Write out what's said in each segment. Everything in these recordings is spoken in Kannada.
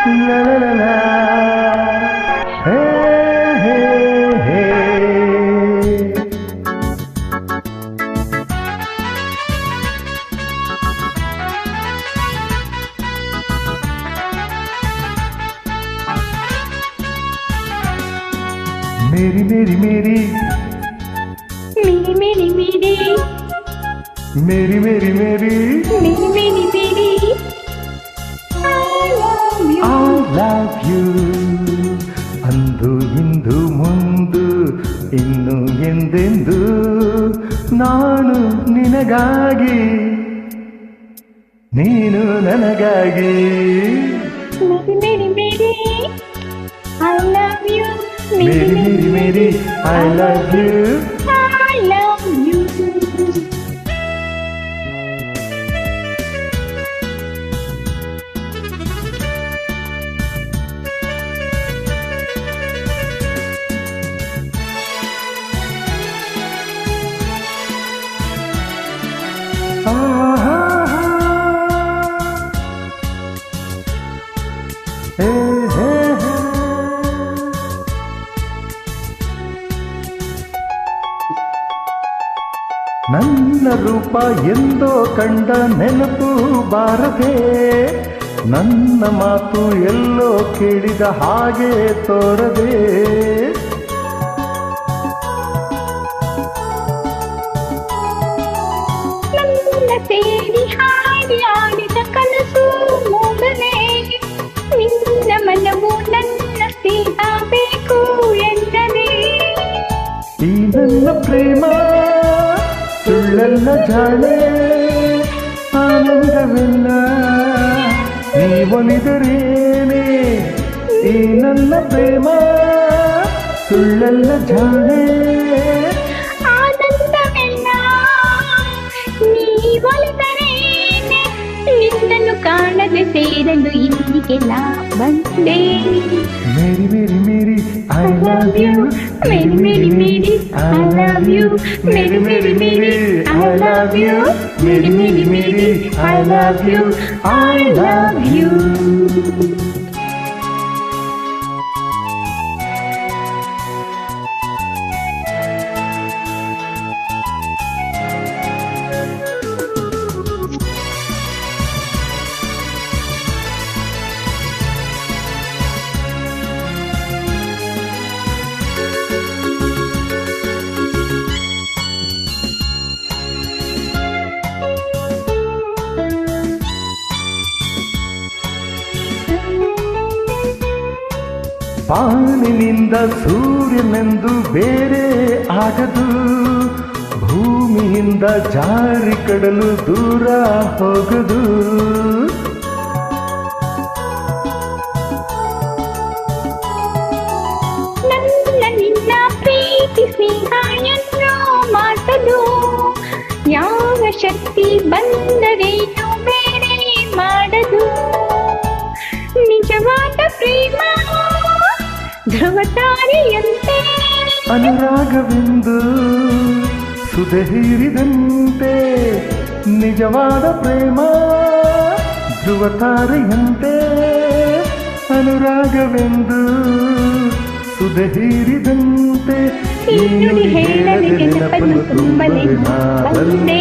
La la la la. Hey, hey, hey. मेरी मेरी मेरी मेरी मेरी मेरी मेरी मेरी मेरी मेरी मेरी मेरी I love you ಅಂದು ಇಂದು ಮುಂದು ಇನ್ನು ಎಂದೆಂದು ನಾನು ನಿನಗಾಗಿ ನೀನು ನನಗಾಗಿ मेरी मेरी I love you Mary Mary Mary I love you I love you ಹೇ ಹೇ ಹೇ. ನನ್ನ ರೂಪ ಎಂದೋ ಕಂಡ ನೆನಪು ಬಾರದೆ ನನ್ನ ಮಾತು ಎಲ್ಲೋ ಕೇಳಿದ ಹಾಗೆ ತೋರದೆ ನನ್ನ ಸೇರಿ ಹಾಡಿ ಆಡಿದ ಕನಸು ಮೂಡಲೇ ನಿನ್ನ ಮನವು ನನ್ನ ಸೇರಬೇಕು ಎಂದರೆ ಈ ನನ್ನ ಪ್ರೇಮ ಸುಳ್ಳಲ್ಲ ಜಾಣೆ ಆನಂದವೆಲ್ಲ ನೀವೊಲಿದರೇನೆ ಈ ನನ್ನ ಪ್ರೇಮ ಸುಳ್ಳಲ್ಲ ಜಾಣೆ ಆನಂದವೆಲ್ಲ ನೀವೊಲಿದರೇನೆ ನಿನ್ನನ್ನು ಕಾಣದೆ ಸೇರಲು ಇಲ್ಲಿಗೆಲ್ಲ ಬಂದೆ ಮೇರಿ ಮೇರಿ ಮೇರಿ I love you Mary Mary Mary I love you Mary Mary Mary I love you Mary Mary Mary I love you I love you ಬಾನಿನಿಂದ ಸೂರ್ಯನೆಂದು ಬೇರೆ ಆಗದು ಭೂಮಿಯಿಂದ ಜಾರಿ ಕಡಲು ದೂರ ಹೋಗದು ನನ್ನ ನಿನ್ನ ಪ್ರೀತಿಸಿ ಹಾಯನ್ನು ಮಾತದು ಯಾವ ಶಕ್ತಿ ಬಂದರೇನು ಬೇರೆ ಮಾಡದು ನಿಜವಾದ ಪ್ರೇಮ ಧ್ರುವತಾರೆಯಂತೆ ಅನುರಾಗವೆಂದು ಸುದೆ ಹೀರಿದಂತೆ ನಿಜವಾದ ಪ್ರೇಮ ಧ್ರುವತಾರೆಯಂತೆ ಅನುರಾಗವೆಂದು ಸುದೆ ಹೀರಿದಂತೆ ಈ ನುಡಿ ಹೇಳದೆ ನೆನಪನ್ನು ತುಂಬಲೆ ನಾ ಬಂದೆ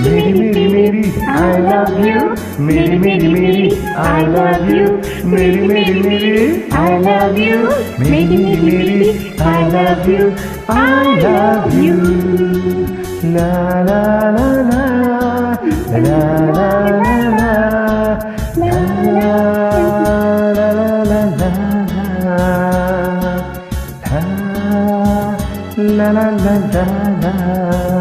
ಮೇರಿ ಮೇರಿ ಮೇರಿ I love you Mary Mary Mary I love you Mary Mary Mary I love you Mary Mary Mary I love you I love you la la la la la la la la la la la la la la